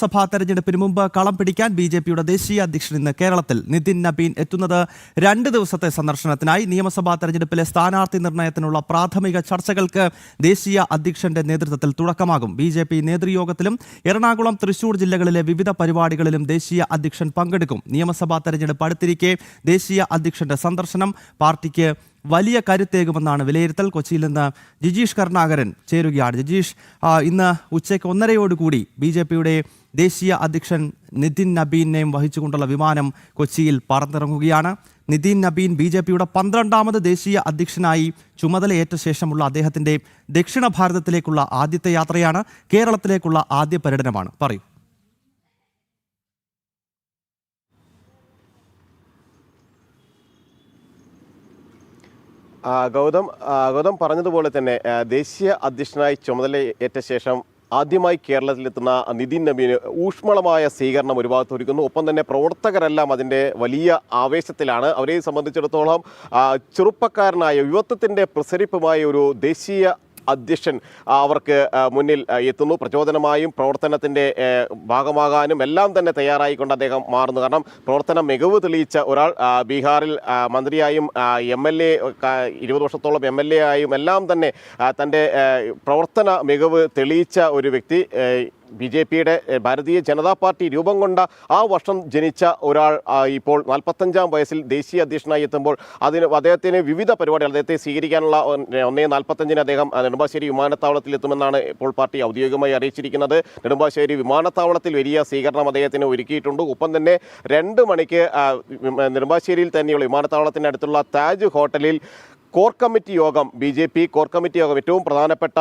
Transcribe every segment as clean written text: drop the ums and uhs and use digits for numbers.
സഭാ തെരഞ്ഞെടുപ്പിന് മുമ്പ് കളം പിടിക്കാൻ ബിജെപിയുടെ ദേശീയ അധ്യക്ഷൻ ഇന്ന് കേരളത്തിൽ. നിതിൻ നബീൻ എത്തുന്നത് 2 ദിവസത്തെ സന്ദർശനത്തിനായി. നിയമസഭാ തെരഞ്ഞെടുപ്പിലെ സ്ഥാനാർത്ഥി നിർണയത്തിനുള്ള പ്രാഥമിക ചർച്ചകൾക്ക് ദേശീയ അധ്യക്ഷന്റെ നേതൃത്വത്തിൽ തുടക്കമാകും. ബിജെപി നേതൃയോഗത്തിലും എറണാകുളം, തൃശൂർ ജില്ലകളിലെ വിവിധ പരിപാടികളിലും ദേശീയ അധ്യക്ഷൻ പങ്കെടുക്കും. നിയമസഭാ തെരഞ്ഞെടുപ്പ് അടുത്തിരിക്കെ ദേശീയ അധ്യക്ഷന്റെ സന്ദർശനം പാർട്ടിക്ക് വലിയ കരുത്തേകുമെന്നാണ് വിലയിരുത്തൽ. കൊച്ചിയിൽ നിന്ന് ജിജീഷ് കരുണാകരൻ ചേരുകയാണ്. ജിജീഷ്, ഇന്ന് ഉച്ചയ്ക്ക് 1:30 ബിജെപിയുടെ ദേശീയ അധ്യക്ഷൻ നിതിൻ നബീനെയും വഹിച്ചുകൊണ്ടുള്ള വിമാനം കൊച്ചിയിൽ പറന്നിറങ്ങുകയാണ്. നിതിൻ നബീൻ ബിജെപിയുടെ 12ാമത് ദേശീയ അധ്യക്ഷനായി ചുമതലയേറ്റ ശേഷമുള്ള അദ്ദേഹത്തിന്റെ ദക്ഷിണ ഭാരതത്തിലേക്കുള്ള ആദ്യത്തെ യാത്രയാണ്. കേരളത്തിലേക്കുള്ള ആദ്യ പര്യടനമാണ്. പറയൂ. ഗൗതം പറഞ്ഞതുപോലെ തന്നെ ദേശീയ അധ്യക്ഷനായി ചുമതലയേറ്റ ശേഷം ആദ്യമായി കേരളത്തിലെത്തുന്ന നിതിൻ നബീന് ഊഷ്മളമായ സ്വീകരണം ഒരു ഭാഗത്ത് ഒരുക്കുന്നു. ഒപ്പം തന്നെ പ്രവർത്തകരെല്ലാം അതിൻ്റെ വലിയ ആവേശത്തിലാണ്. അവരെ സംബന്ധിച്ചിടത്തോളം ചെറുപ്പക്കാരനായ യുവത്വത്തിൻ്റെ പ്രസരിപ്പുമായ ഒരു ദേശീയ അധ്യക്ഷൻ അവർക്ക് മുന്നിൽ എത്തുന്നു. പ്രചോദനമായും പ്രവർത്തനത്തിൻ്റെ ഭാഗമാകാനും എല്ലാം തന്നെ തയ്യാറായിക്കൊണ്ട് അദ്ദേഹം മാറുന്നു. കാരണം പ്രവർത്തന മികവ് തെളിയിച്ച ഒരാൾ, ബീഹാറിൽ മന്ത്രിയായും MLA 20 വർഷത്തോളം MLA ആയും എല്ലാം തന്നെ തൻ്റെ പ്രവർത്തന മികവ് തെളിയിച്ച ഒരു വ്യക്തി, BJPയുടെ ഭാരതീയ ജനതാ പാർട്ടി രൂപം കൊണ്ട ആ വർഷം ജനിച്ച ഒരാൾ ഇപ്പോൾ 45ാം വയസ്സിൽ ദേശീയ അധ്യക്ഷനായി എത്തുമ്പോൾ അദ്ദേഹത്തിന് വിവിധ പരിപാടികൾ, അദ്ദേഹത്തെ സ്വീകരിക്കാനുള്ള 1:45 അദ്ദേഹം നെടുമ്പാശ്ശേരി വിമാനത്താവളത്തിൽ എത്തുമെന്നാണ് ഇപ്പോൾ പാർട്ടി ഔദ്യോഗികമായി അറിയിച്ചിരിക്കുന്നത്. നെടുമ്പാശ്ശേരി വിമാനത്താവളത്തിൽ വലിയ സ്വീകരണം അദ്ദേഹത്തിന് ഒരുക്കിയിട്ടുണ്ട്. ഒപ്പം തന്നെ 2 മണിക്ക് നെടുമ്പാശ്ശേരിയിൽ തന്നെയുള്ള വിമാനത്താവളത്തിൻ്റെ അടുത്തുള്ള താജ് ഹോട്ടലിൽ കോർ കമ്മിറ്റി യോഗം, BJP കോർ കമ്മിറ്റി യോഗം, ഏറ്റവും പ്രധാനപ്പെട്ട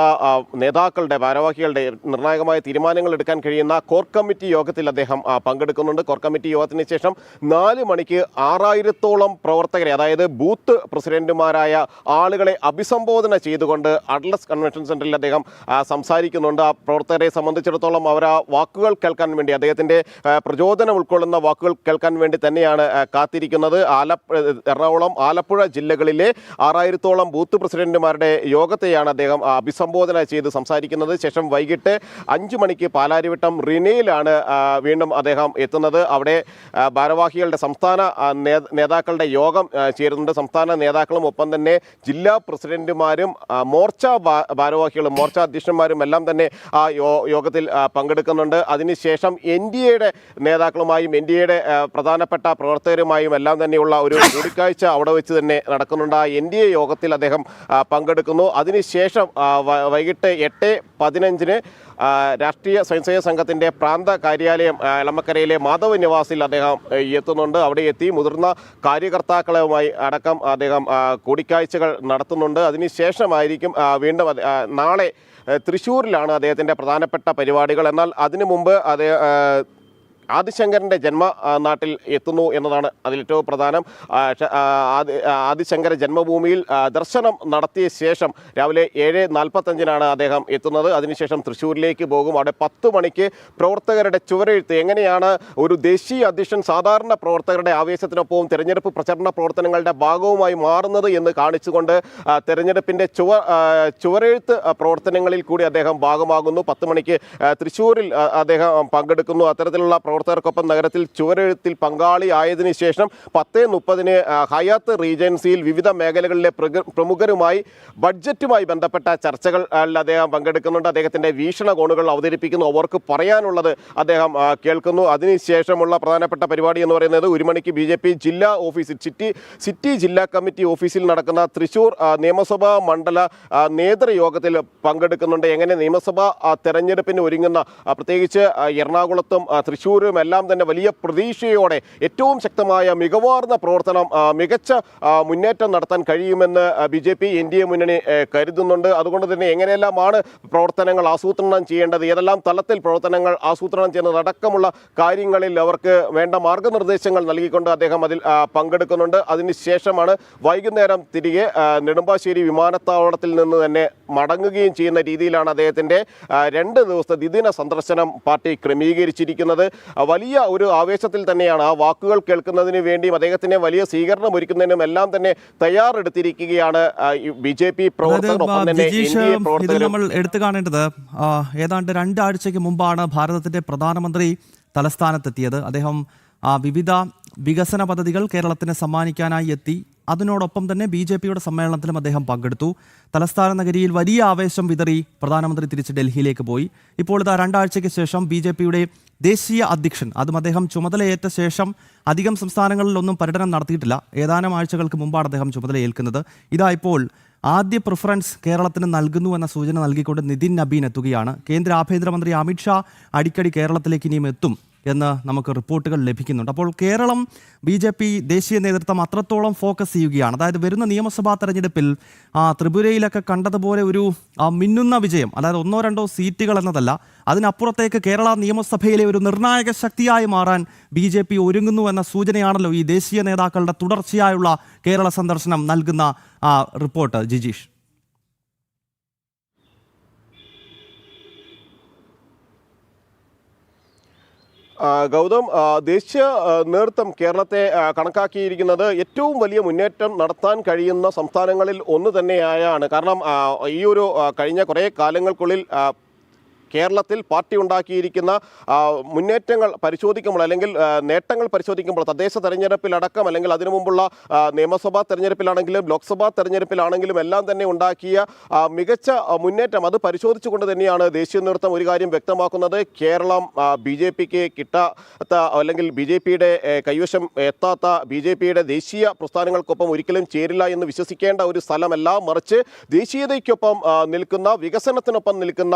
നേതാക്കളുടെ, ഭാരവാഹികളുടെ നിർണായകമായ തീരുമാനങ്ങൾ എടുക്കാൻ കഴിയുന്ന കോർ കമ്മിറ്റി യോഗത്തിൽ അദ്ദേഹം പങ്കെടുക്കുന്നുണ്ട്. കോർ കമ്മിറ്റി യോഗത്തിന് ശേഷം 4 മണിക്ക് 6000-ഓളം പ്രവർത്തകരെ, അതായത് ബൂത്ത് പ്രസിഡന്റുമാരായ ആളുകളെ അഭിസംബോധന ചെയ്തുകൊണ്ട് അഡ്ലസ് കൺവെൻഷൻ സെന്ററിൽ അദ്ദേഹം സംസാരിക്കുന്നുണ്ട്. ആ പ്രവർത്തകരെ സംബന്ധിച്ചിടത്തോളം അവർ ആ വാക്കുകൾ കേൾക്കാൻ വേണ്ടി, അദ്ദേഹത്തിൻ്റെ പ്രചോദനം ഉൾക്കൊള്ളുന്ന വാക്കുകൾ കേൾക്കാൻ വേണ്ടി തന്നെയാണ് കാത്തിരിക്കുന്നത്. എറണാകുളം, ആലപ്പുഴ ജില്ലകളിലെ 6000-ഓളം ബൂത്ത് പ്രസിഡന്റുമാരുടെ യോഗത്തെയാണ് അദ്ദേഹം അഭിസംബോധന ചെയ്ത് സംസാരിക്കുന്നത്. ശേഷം വൈകിട്ട് 5 മണിക്ക് പാലാരിവട്ടം റിനയിലാണ് വീണ്ടും അദ്ദേഹം എത്തുന്നത്. അവിടെ ഭാരവാഹികളുടെ, സംസ്ഥാന നേതാക്കളുടെ യോഗം ചേരുന്നുണ്ട്. സംസ്ഥാന നേതാക്കളും ഒപ്പം തന്നെ ജില്ലാ പ്രസിഡന്റുമാരും മോർച്ച ഭാരവാഹികളും മോർച്ച അധ്യക്ഷന്മാരും എല്ലാം തന്നെ ആ യോഗത്തിൽ പങ്കെടുക്കുന്നുണ്ട്. അതിനുശേഷം NDAയുടെ നേതാക്കളുമായും NDAയുടെ പ്രധാനപ്പെട്ട പ്രവർത്തകരുമായും എല്ലാം തന്നെയുള്ള ഒരു കൂടിക്കാഴ്ച അവിടെ വെച്ച് തന്നെ നടക്കുന്നുണ്ട്. ആ NDA യോഗത്തിൽ അദ്ദേഹം പങ്കെടുക്കുന്നു. അതിനുശേഷം വൈകിട്ട് 8:15 രാഷ്ട്രീയ സ്വയംസേവക സംഘത്തിൻ്റെ പ്രാന്ത കാര്യാലയം എളമക്കരയിലെ മാധവ നിവാസിൽ അദ്ദേഹം എത്തുന്നുണ്ട്. അവിടെ എത്തി മുതിർന്ന കാര്യകർത്താക്കളുമായി അടക്കം അദ്ദേഹം കൂടിക്കാഴ്ചകൾ നടത്തുന്നുണ്ട്. അതിനുശേഷമായിരിക്കും വീണ്ടും നാളെ തൃശ്ശൂരിലാണ് അദ്ദേഹത്തിൻ്റെ പ്രധാനപ്പെട്ട പരിപാടികൾ. എന്നാൽ അതിനു മുമ്പ് ആദിശങ്കരൻ്റെ ജന്മനാട്ടിൽ എത്തുന്നു എന്നതാണ് അതിലേറ്റവും പ്രധാനം. ആദിശങ്കര ജന്മഭൂമിയിൽ ദർശനം നടത്തിയ ശേഷം രാവിലെ 7:45 അദ്ദേഹം എത്തുന്നത്. അതിനുശേഷം തൃശ്ശൂരിലേക്ക് പോകും. അവിടെ 10 മണിക്ക് പ്രവർത്തകരുടെ ചുവരെഴുത്ത്, എങ്ങനെയാണ് ഒരു ദേശീയ അധ്യക്ഷൻ സാധാരണ പ്രവർത്തകരുടെ ആവേശത്തിനൊപ്പവും തെരഞ്ഞെടുപ്പ് പ്രചരണ പ്രവർത്തനങ്ങളുടെ ഭാഗവുമായി മാറുന്നത് എന്ന് കാണിച്ചുകൊണ്ട് തെരഞ്ഞെടുപ്പിൻ്റെ ചുവരെഴുത്ത് പ്രവർത്തനങ്ങളിൽ കൂടി അദ്ദേഹം ഭാഗമാകുന്നു. 10 മണിക്ക് തൃശ്ശൂരിൽ അദ്ദേഹം പങ്കെടുക്കുന്നു. അത്തരത്തിലുള്ള പ്രവർത്തകർക്കൊപ്പം നഗരത്തിൽ ചുവരെഴുത്തിൽ പങ്കാളിയായതിനു ശേഷം 10:30 ഹയാത്ത് റീജൻസിയിൽ വിവിധ മേഖലകളിലെ പ്രമുഖരുമായി ബഡ്ജറ്റുമായി ബന്ധപ്പെട്ട ചർച്ചകളിൽ അദ്ദേഹം പങ്കെടുക്കുന്നുണ്ട്. അദ്ദേഹത്തിൻ്റെ വീക്ഷണകോണുകൾ അവതരിപ്പിക്കുന്നു. അവർക്ക് പറയാനുള്ളത് അദ്ദേഹം കേൾക്കുന്നു. അതിനുശേഷമുള്ള പ്രധാനപ്പെട്ട പരിപാടി എന്ന് പറയുന്നത് 1 മണിക്ക് BJP ജില്ലാ ഓഫീസിൽ, സിറ്റി ജില്ലാ കമ്മിറ്റി ഓഫീസിൽ നടക്കുന്ന തൃശ്ശൂർ നിയമസഭാ മണ്ഡല നേതൃയോഗത്തിൽ പങ്കെടുക്കുന്നുണ്ട്. എങ്ങനെ നിയമസഭാ തെരഞ്ഞെടുപ്പിന് ഒരുങ്ങുന്ന, പ്രത്യേകിച്ച് എറണാകുളത്തും തൃശ്ശൂരും എല്ലാം തന്നെ വലിയ പ്രതീക്ഷയോടെ ഏറ്റവും ശക്തമായ മികവാർന്ന പ്രവർത്തനം, മികച്ച മുന്നേറ്റം നടത്താൻ കഴിയുമെന്ന് BJP NDA മുന്നണി കരുതുന്നുണ്ട്. അതുകൊണ്ട് തന്നെ എങ്ങനെയെല്ലാമാണ് പ്രവർത്തനങ്ങൾ ആസൂത്രണം ചെയ്യേണ്ടത്, ഏതെല്ലാം തലത്തിൽ പ്രവർത്തനങ്ങൾ ആസൂത്രണം ചെയ്യുന്നതടക്കമുള്ള കാര്യങ്ങളിൽ അവർക്ക് വേണ്ട മാർഗനിർദ്ദേശങ്ങൾ നൽകിക്കൊണ്ട് അദ്ദേഹം അതിൽ പങ്കെടുക്കുന്നുണ്ട്. അതിനുശേഷമാണ് വൈകുന്നേരം തിരികെ നെടുമ്പാശ്ശേരി വിമാനത്താവളത്തിൽ നിന്ന് തന്നെ മടങ്ങുകയും ചെയ്യുന്ന രീതിയിലാണ് അദ്ദേഹത്തിൻ്റെ 2 ദിവസത്തെ ദ്വിദിന സന്ദർശനം പാർട്ടി ക്രമീകരിച്ചിരിക്കുന്നത്. വലിയ ഒരു ആവേശത്തിൽ തന്നെയാണ്. ആ വാക്കുകൾ കേൾക്കുന്നതിന് വേണ്ടിയും അദ്ദേഹത്തിന് വലിയ സ്വീകരണം ഒരുക്കുന്നതിനും എല്ലാം തന്നെ തയ്യാറെടുത്തിരിക്കുകയാണ് BJP പ്രവർത്തകർ. ഒപ്പം തന്നെ ഇതിൽ നമ്മൾ എടുത്തു കാണേണ്ടത് ഏതാണ്ട് 2 ആഴ്ചയ്ക്ക് മുമ്പാണ് ഭാരതത്തിന്റെ പ്രധാനമന്ത്രി തലസ്ഥാനത്തെത്തിയത്. അദ്ദേഹം വിവിധ വികസന പദ്ധതികൾ കേരളത്തിന് സമ്മാനിക്കാനായി എത്തി. അതിനോടൊപ്പം തന്നെ BJPയുടെ സമ്മേളനത്തിലും അദ്ദേഹം പങ്കെടുത്തു. തലസ്ഥാന നഗരിയിൽ വലിയ ആവേശം വിതറി പ്രധാനമന്ത്രി തിരിച്ച് ഡൽഹിയിലേക്ക് പോയി. ഇപ്പോൾ ഇതാ 2 ആഴ്ചയ്ക്ക് ശേഷം BJPയുടെ ദേശീയ അധ്യക്ഷൻ, അതും അദ്ദേഹം ചുമതലയേറ്റ ശേഷം അധികം സംസ്ഥാനങ്ങളിലൊന്നും പര്യടനം നടത്തിയിട്ടില്ല. ഏതാനും ആഴ്ചകൾക്ക് മുമ്പാണ് അദ്ദേഹം ചുമതലയേൽക്കുന്നത്. ഇതാ ഇപ്പോൾ ആദ്യ പ്രിഫറൻസ് കേരളത്തിന് നൽകുന്നു എന്ന സൂചന നൽകിക്കൊണ്ട് നിതിൻ നബീൻ എത്തുകയാണ്. കേന്ദ്ര ആഭ്യന്തരമന്ത്രി അമിത്ഷാ അടിക്കടി കേരളത്തിലേക്ക് ഇനിയും എത്തും എന്ന് നമുക്ക് റിപ്പോർട്ടുകൾ ലഭിക്കുന്നുണ്ട്. അപ്പോൾ കേരളം BJP ദേശീയ നേതൃത്വം അത്രത്തോളം ഫോക്കസ് ചെയ്യുകയാണ്. അതായത് വരുന്ന നിയമസഭാ തെരഞ്ഞെടുപ്പിൽ ത്രിപുരയിലൊക്കെ കണ്ടതുപോലെ ഒരു മിന്നുന്ന വിജയം, അതായത് 1-2 സീറ്റുകൾ എന്നതല്ല, അതിനപ്പുറത്തേക്ക് കേരള നിയമസഭയിലെ ഒരു നിർണായക ശക്തിയായി മാറാൻ BJP ഒരുങ്ങുന്നു എന്ന സൂചനയാണല്ലോ ഈ ദേശീയ നേതാക്കളുടെ തുടർച്ചയായുള്ള കേരള സന്ദർശനം നൽകുന്ന റിപ്പോർട്ട്. ജിജീഷ്. ഗൗതം, ദേശീയ നേതൃത്വം കേരളത്തെ കണക്കാക്കിയിരിക്കുന്നത് ഏറ്റവും വലിയ മുന്നേറ്റം നടത്താൻ കഴിയുന്ന സംസ്ഥാനങ്ങളിൽ ഒന്ന് തന്നെയായാണ്. കാരണം ഈ ഒരു കഴിഞ്ഞ കുറേ കാലങ്ങൾക്കുള്ളിൽ കേരളത്തിൽ പാർട്ടി ഉണ്ടാക്കിയിരിക്കുന്ന മുന്നേറ്റങ്ങൾ പരിശോധിക്കുമ്പോൾ, അല്ലെങ്കിൽ നേട്ടങ്ങൾ പരിശോധിക്കുമ്പോൾ, തദ്ദേശ തെരഞ്ഞെടുപ്പിലടക്കം അല്ലെങ്കിൽ അതിനു മുമ്പുള്ള നിയമസഭാ തെരഞ്ഞെടുപ്പിലാണെങ്കിലും ലോക്സഭാ തെരഞ്ഞെടുപ്പിലാണെങ്കിലും എല്ലാം തന്നെ ഉണ്ടാക്കിയ മികച്ച മുന്നേറ്റം അത് പരിശോധിച്ചുകൊണ്ട് തന്നെയാണ് ദേശീയ നേതൃത്വം ഒരു കാര്യം വ്യക്തമാക്കുന്നത്. കേരളം BJPക്ക് കിട്ടാത്ത അല്ലെങ്കിൽ BJPയുടെ കൈവശം എത്താത്ത BJPയുടെ ദേശീയ പ്രസ്ഥാനങ്ങൾക്കൊപ്പം ഒരിക്കലും ചേരില്ല എന്ന് വിശ്വസിക്കേണ്ട ഒരു സ്ഥലമല്ല, മറിച്ച് ദേശീയതയ്ക്കൊപ്പം നിൽക്കുന്ന, വികസനത്തിനൊപ്പം നിൽക്കുന്ന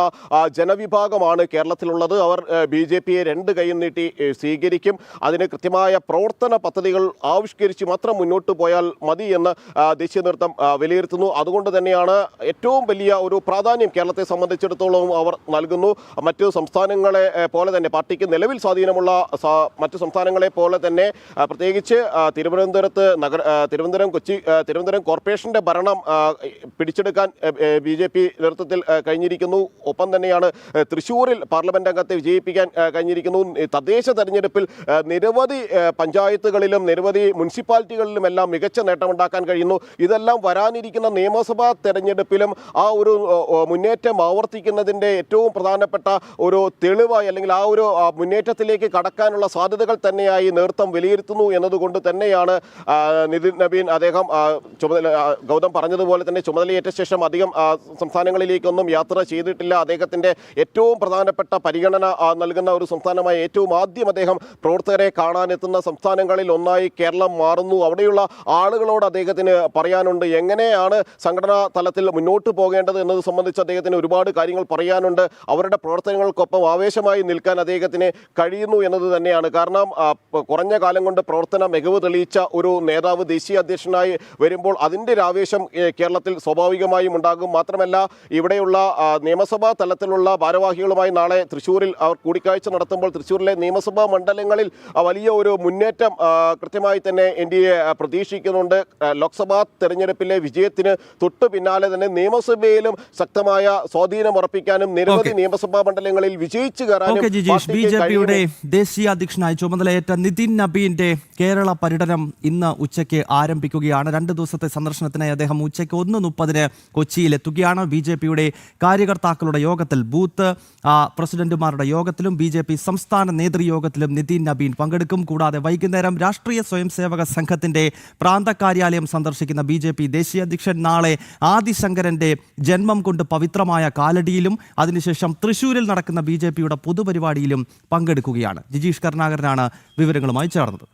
വിഭാഗമാണ് കേരളത്തിലുള്ളത്. അവർ BJPയെ 2 കൈയും നീട്ടി സ്വീകരിക്കും. അതിന് കൃത്യമായ പ്രവർത്തന പദ്ധതികൾ ആവിഷ്കരിച്ച് മാത്രം മുന്നോട്ട് പോയാൽ മതി എന്ന് ദേശീയ നേതൃത്വം വിലയിരുത്തുന്നു. അതുകൊണ്ട് തന്നെയാണ് ഏറ്റവും വലിയ ഒരു പ്രാധാന്യം കേരളത്തെ സംബന്ധിച്ചിടത്തോളം അവർ നൽകുന്നു. മറ്റു സംസ്ഥാനങ്ങളെ പോലെ തന്നെ, പാർട്ടിക്ക് നിലവിൽ സ്വാധീനമുള്ള മറ്റു സംസ്ഥാനങ്ങളെ പോലെ തന്നെ, പ്രത്യേകിച്ച് തിരുവനന്തപുരം കോർപ്പറേഷന്റെ ഭരണം പിടിച്ചെടുക്കാൻ BJP നേതൃത്വത്തിൽ കഴിഞ്ഞിരിക്കുന്നു. ഒപ്പം തന്നെയാണ് തൃശ്ശൂരിൽ പാർലമെന്റ് അംഗത്തെ വിജയിപ്പിക്കാൻ കഴിഞ്ഞിരിക്കുന്നു. തദ്ദേശ തെരഞ്ഞെടുപ്പിൽ നിരവധി പഞ്ചായത്തുകളിലും നിരവധി മുനിസിപ്പാലിറ്റികളിലും എല്ലാം മികച്ച നേട്ടമുണ്ടാക്കാൻ കഴിയുന്നു. ഇതെല്ലാം വരാനിരിക്കുന്ന നിയമസഭാ തെരഞ്ഞെടുപ്പിലും ആ ഒരു മുന്നേറ്റം ആവർത്തിക്കുന്നതിൻ്റെ ഏറ്റവും പ്രധാനപ്പെട്ട ഒരു തെളിവായി, അല്ലെങ്കിൽ ആ ഒരു മുന്നേറ്റത്തിലേക്ക് കടക്കാനുള്ള സാധ്യതകൾ തന്നെയായി നേതൃത്വം വിലയിരുത്തുന്നു എന്നതുകൊണ്ട് തന്നെയാണ് നിതിൻ നബീൻ, അദ്ദേഹം ഗൗതം പറഞ്ഞതുപോലെ തന്നെ ചുമതലയേറ്റ ശേഷം അധികം സംസ്ഥാനങ്ങളിലേക്കൊന്നും യാത്ര ചെയ്തിട്ടില്ല. അദ്ദേഹത്തിൻ്റെ ഏറ്റവും പ്രധാനപ്പെട്ട പരിഗണന നൽകുന്ന ഒരു സംസ്ഥാനമായി ഏറ്റവും ആദ്യം അദ്ദേഹം പ്രവർത്തകരെ കാണാനെത്തുന്ന സംസ്ഥാനങ്ങളിൽ ഒന്നായി കേരളം മാറുന്നു. അവിടെയുള്ള ആളുകളോട് അദ്ദേഹത്തിന് പറയാനുണ്ട്, എങ്ങനെയാണ് സംഘടനാ തലത്തിൽ മുന്നോട്ട് പോകേണ്ടത് എന്നത് സംബന്ധിച്ച് അദ്ദേഹത്തിന് ഒരുപാട് കാര്യങ്ങൾ പറയാനുണ്ട്. അവരുടെ പ്രവർത്തനങ്ങൾക്കൊപ്പം ആവേശമായി നിൽക്കാൻ അദ്ദേഹത്തിന് കഴിയുന്നു എന്നത് തന്നെയാണ്. കാരണം കുറഞ്ഞ കാലം കൊണ്ട് പ്രവർത്തന മികവ് തെളിയിച്ച ഒരു നേതാവ് ദേശീയ അധ്യക്ഷനായി വരുമ്പോൾ അതിൻ്റെ ഒരു ആവേശം കേരളത്തിൽ സ്വാഭാവികമായും ഉണ്ടാകും. മാത്രമല്ല, ഇവിടെയുള്ള നിയമസഭാ തലത്തിലുള്ള ഭാരവാഹികളുമായി നാളെ തൃശ്ശൂരിൽ അവർ കൂടിക്കാഴ്ച നടത്തുമ്പോൾ തൃശ്ശൂരിലെ നിയമസഭാ മണ്ഡലങ്ങളിൽ വലിയ ഒരു മുന്നേറ്റം കൃത്യമായി തന്നെ NDA പ്രതീക്ഷിക്കുന്നുണ്ട്. ലോക്സഭാ തെരഞ്ഞെടുപ്പിലെ വിജയത്തിന് തൊട്ടു പിന്നാലെ തന്നെ നിയമസഭയിലും ശക്തമായ സ്വാധീനം ഉറപ്പിക്കാനും നിരവധി നിയമസഭാ മണ്ഡലങ്ങളിൽ വിജയിച്ചു കയറാനും BJPയുടെ ദേശീയ അധ്യക്ഷനായി ചുമതലയേറ്റ നിതിൻ നബീന്റെ കേരള പര്യടനം ഇന്ന് ഉച്ചയ്ക്ക് ആരംഭിക്കുകയാണ്. 2 ദിവസത്തെ സന്ദർശനത്തിനായി അദ്ദേഹം ഉച്ചയ്ക്ക് 1:30 കൊച്ചിയിലെത്തുകയാണ്. BJPയുടെ കാര്യകർത്താക്കളുടെ യോഗത്തിൽ, ബൂത്ത് പ്രസിഡന്റുമാരുടെ യോഗത്തിലും BJP സംസ്ഥാന നേതൃയോഗത്തിലും നിതിൻ നബീൻ പങ്കെടുക്കും. കൂടാതെ വൈകുന്നേരം രാഷ്ട്രീയ സ്വയംസേവക സംഘത്തിന്റെ പ്രാന്ത കാര്യാലയം സന്ദർശിക്കുന്ന BJP ദേശീയ അധ്യക്ഷൻ നാളെ ആദിശങ്കരന്റെ ജന്മം കൊണ്ട് പവിത്രമായ കാലടിയിലും അതിനുശേഷം തൃശ്ശൂരിൽ നടക്കുന്ന BJPയുടെ പൊതുപരിപാടിയിലും പങ്കെടുക്കുകയാണ്. ജിജീഷ് കരുണാകരനാണ് വിവരങ്ങളുമായി ചേർന്നത്.